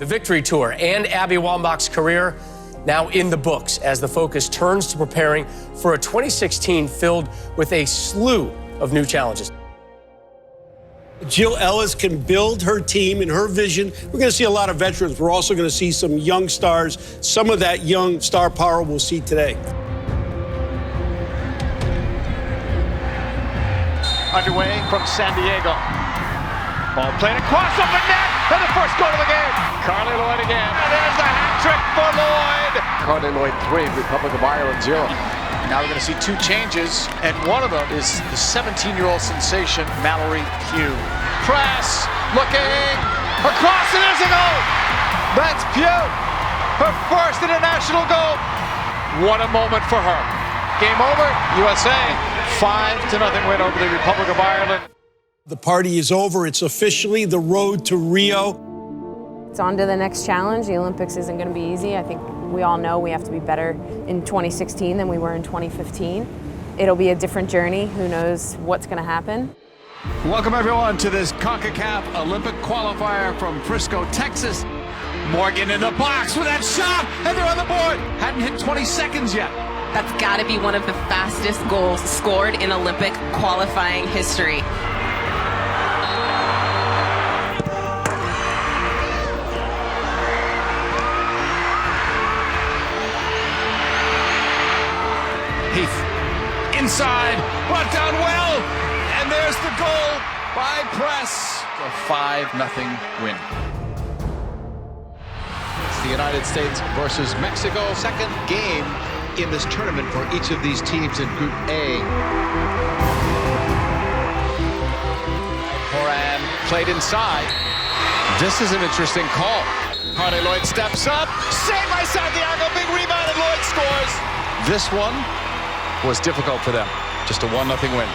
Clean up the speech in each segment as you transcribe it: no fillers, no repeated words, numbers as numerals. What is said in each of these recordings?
The Victory Tour and Abby Wambach's career now in the books as the focus turns to preparing for a 2016 filled with a slew of new challenges. Jill Ellis can build her team and her vision. We're going to see a lot of veterans. We're also going to see some young stars. Some of that young star power we'll see today. Underway from San Diego. Ball played across over net, and the first goal of the game. Carly Lloyd again, and there's the hat trick for Lloyd. Carly Lloyd 3, Republic of Ireland 0. Now we're going to see two changes, and one of them is the 17-year-old sensation, Mallory Pugh. Press, looking, across, and there's a goal! That's Pugh, her first international goal. What a moment for her. Game over, USA, 5-0 win over the Republic of Ireland. The party is over. It's officially the road to Rio. It's on to the next challenge. The Olympics isn't going to be easy. I think we all know we have to be better in 2016 than we were in 2015. It'll be a different journey. Who knows what's going to happen? Welcome everyone to this CONCACAF Olympic qualifier from Frisco, Texas. Morgan in the box with that shot, and they're on the board. Hadn't hit 20 seconds yet. That's got to be one of the fastest goals scored in Olympic qualifying history. Heath inside, brought down well, and there's the goal by Press. A 5-0 win. It's the United States versus Mexico. Second game in this tournament for each of these teams in Group A. Horan played inside. This is an interesting call. Carly Lloyd steps up, saved by Santiago, big rebound, and Lloyd scores. This one was difficult for them. Just a 1-0 win.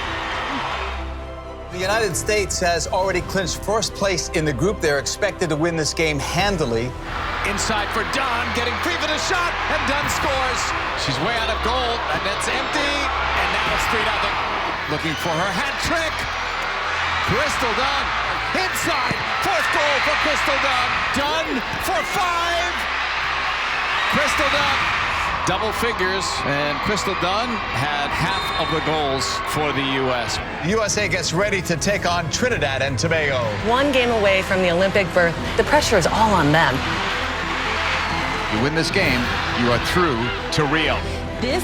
The United States has already clinched first place in the group. They're expected to win this game handily. Inside for Dunn, getting free for the shot, and Dunn scores. She's way out of goal, that net's empty, and now it's 3-0. Looking for her hat trick. Crystal Dunn, inside, fourth goal for Crystal Dunn. Dunn for 5. Crystal Dunn, double figures, and Crystal Dunn had half of the goals for the U.S. USA gets ready to take on Trinidad and Tobago. One game away from the Olympic berth, the pressure is all on them. You win this game, you are through to Rio. This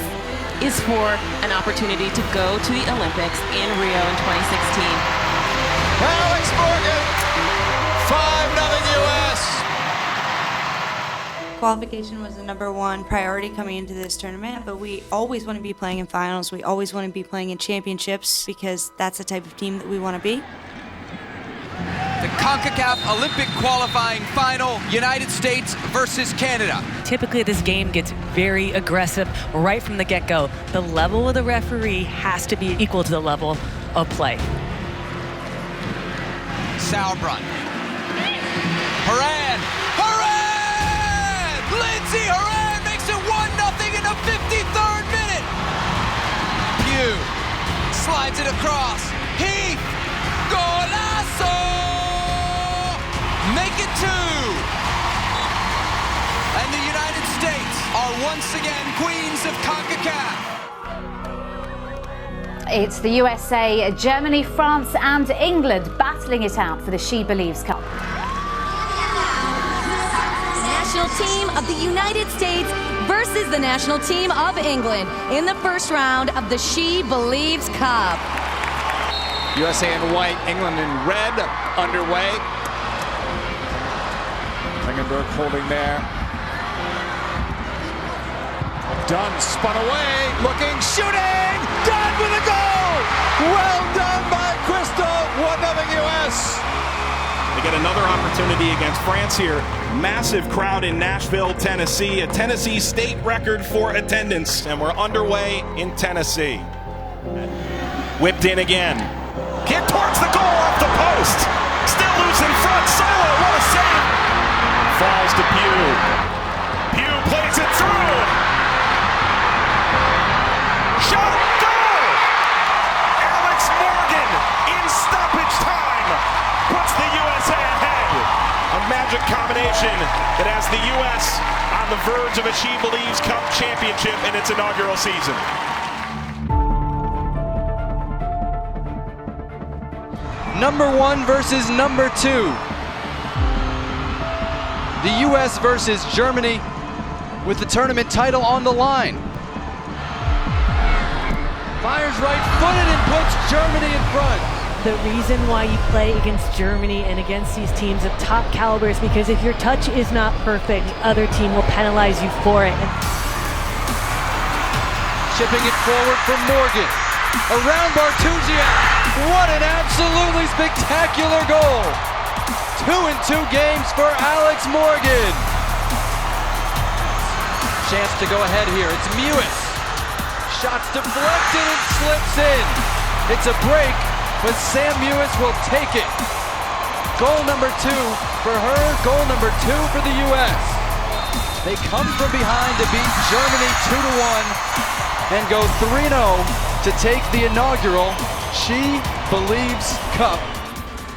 is for an opportunity to go to the Olympics in Rio in 2016. Alex Morgan, 5-0 U.S. Qualification was the #1 priority coming into this tournament, but we always want to be playing in finals. We always want to be playing in championships because that's the type of team that we want to be. The CONCACAF Olympic qualifying final, United States versus Canada. Typically, this game gets very aggressive right from the get-go. The level of the referee has to be equal to the level of play. Sauerbrunn. Horan! Horan! Lindsay Horan makes it 1-0 in the 53rd minute. Pugh slides it across. Heath! Golazo! Make it 2. And the United States are once again queens of CONCACAF. It's the USA, Germany, France and England battling it out for the SheBelieves Cup. National team of the United States versus the national team of England in the first round of the SheBelieves Cup. USA in white, England in red, underway. Klingenberg holding there. Dunn spun away, looking, shooting! Dunn with a goal! Well done by Crystal, 1-0 U.S. They get another opportunity against France here. Massive crowd in Nashville, Tennessee. A Tennessee state record for attendance. And we're underway in Tennessee. Whipped in again. Hit towards the goal off the post. Still loose in front. Solo, what a save! Falls to Pugh. Pugh plays it through. Shot, goal! Alex Morgan in stoppage time puts the USA ahead. A magic combination that has the U.S. on the verge of a SheBelieves Cup championship in its inaugural season. Number 1 versus number 2. The U.S. versus Germany with the tournament title on the line. Fires right-footed and puts Germany in front. The reason why you play against Germany and against these teams of top caliber is because if your touch is not perfect, the other team will penalize you for it. Chipping it forward for Morgan. Around Bartusiak. What an absolutely spectacular goal. 2 in 2 games for Alex Morgan. Chance to go ahead here. It's Mewis. Shots deflected and slips in. It's a break, but Sam Mewis will take it. Goal number 2 for her, goal number 2 for the U.S. They come from behind to beat Germany 2-1 and go 3-0 to take the inaugural SheBelieves Cup.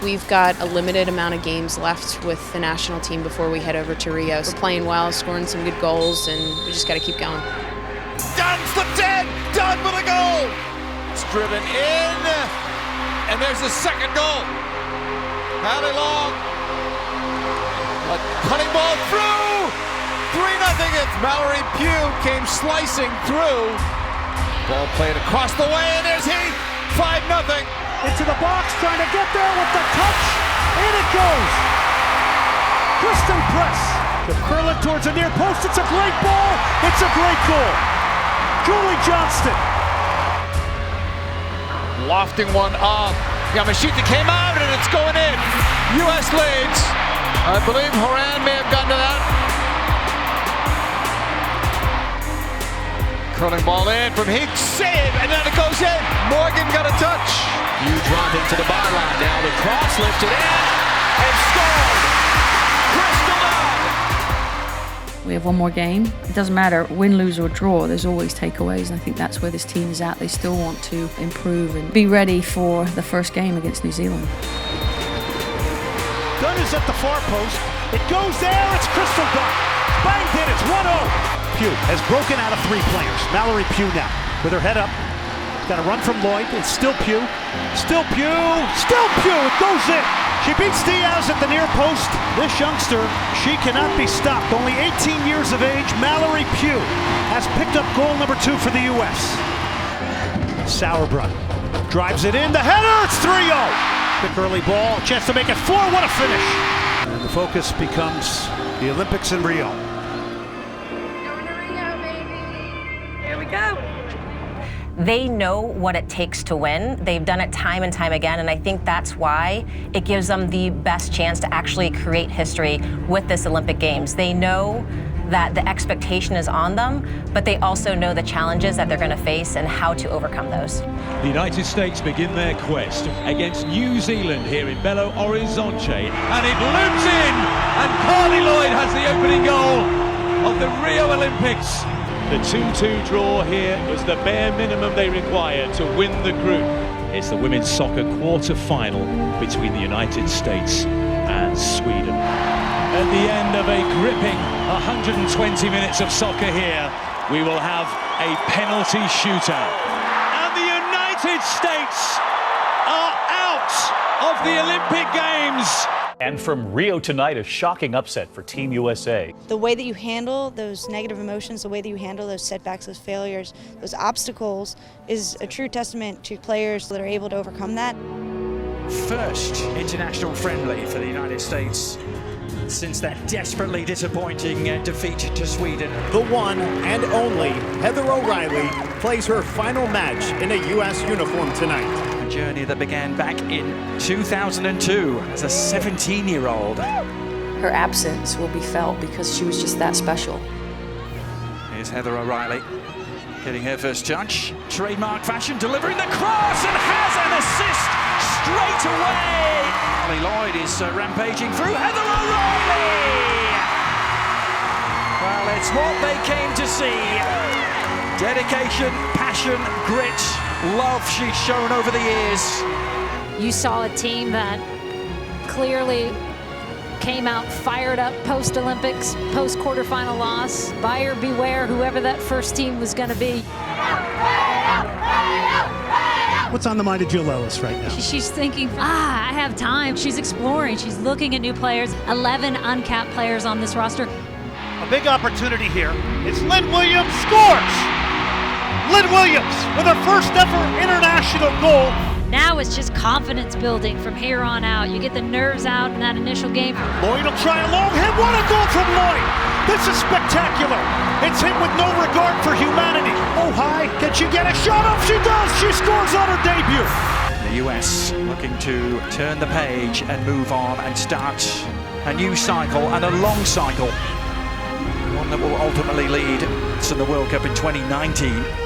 We've got a limited amount of games left with the national team before we head over to Rio. We're playing well, scoring some good goals, and we just got to keep going. Dunn slipped in, Dunn with a goal. It's driven in, and there's the second goal. Hallie Long, a cutting ball through, 3-0. It's Mallory Pugh came slicing through. Ball played across the way, and there's Heath, 5-0. Into the box, trying to get there with the touch. In it goes. Kristen Press to curl it towards the near post. It's a great ball. It's a great goal. Julie Johnston. Lofting one up. Yamashita came out and it's going in. U.S. leads. I believe Horan may have gotten to that. Curling ball in from Heath. Save, and then it goes in. Morgan got a touch. You drop into the byline now. The cross lifted in and scored. Crystal Dunn. We have one more game. It doesn't matter, win, lose or draw, there's always takeaways, and I think that's where this team is at. They still want to improve and be ready for the first game against New Zealand. Dunn is at the far post. It goes there. It's Crystal Dunn. Banged in. It's 1-0. Pugh has broken out of 3 players. Mallory Pugh now with her head up. Got a run from Lloyd. It's still Pugh. Still Pugh. Still Pugh. It goes in. She beats Diaz at the near post. This youngster, she cannot be stopped. Only 18 years of age, Mallory Pugh has picked up goal number 2 for the U.S. Sauerbrunn drives it in. The header. It's 3-0. Quick early ball. Chance to make it 4. What a finish. And the focus becomes the Olympics in Rio. Here we go. They know what it takes to win. They've done it time and time again, and I think that's why it gives them the best chance to actually create history with this Olympic Games. They know that the expectation is on them, but they also know the challenges that they're going to face and how to overcome those. The United States begin their quest against New Zealand here in Belo Horizonte, and it loops in, and Carly Lloyd has the opening goal of the Rio Olympics. The 2-2 draw here was the bare minimum they required to win the group. It's the women's soccer quarter-final between the United States and Sweden. At the end of a gripping 120 minutes of soccer here, we will have a penalty shootout. And the United States are out of the Olympic Games. And from Rio tonight, a shocking upset for Team USA. The way that you handle those negative emotions, the way that you handle those setbacks, those failures, those obstacles is a true testament to players that are able to overcome that. First international friendly for the United States since that desperately disappointing defeat to Sweden. The one and only Heather O'Reilly plays her final match in a U.S. uniform tonight. A journey that began back in 2002 as a 17-year-old. Her absence will be felt because she was just that special. Here's Heather O'Reilly getting her first touch. Trademark fashion, delivering the cross and has an assist straight away. Carly Lloyd is rampaging through. Heather O'Reilly! Well, it's what they came to see. Dedication, passion, grit, love she's shown over the years. You saw a team that clearly came out fired up post-Olympics, post-quarterfinal loss. Buyer beware, whoever that first team was going to be. What's on the mind of Jill Ellis right now? She's thinking, I have time. She's exploring. She's looking at new players. 11 uncapped players on this roster. A big opportunity here. It's Lynn Williams scores! Lynn Williams with her first ever international goal. Now it's just confidence building from here on out. You get the nerves out in that initial game. Lloyd will try a long hit. What a goal from Lloyd! This is spectacular. It's hit with no regard for humanity. Oh, hi. Can she get a shot up? She does. She scores on her debut. The US looking to turn the page and move on and start a new cycle and a long cycle. One that will ultimately lead to the World Cup in 2019.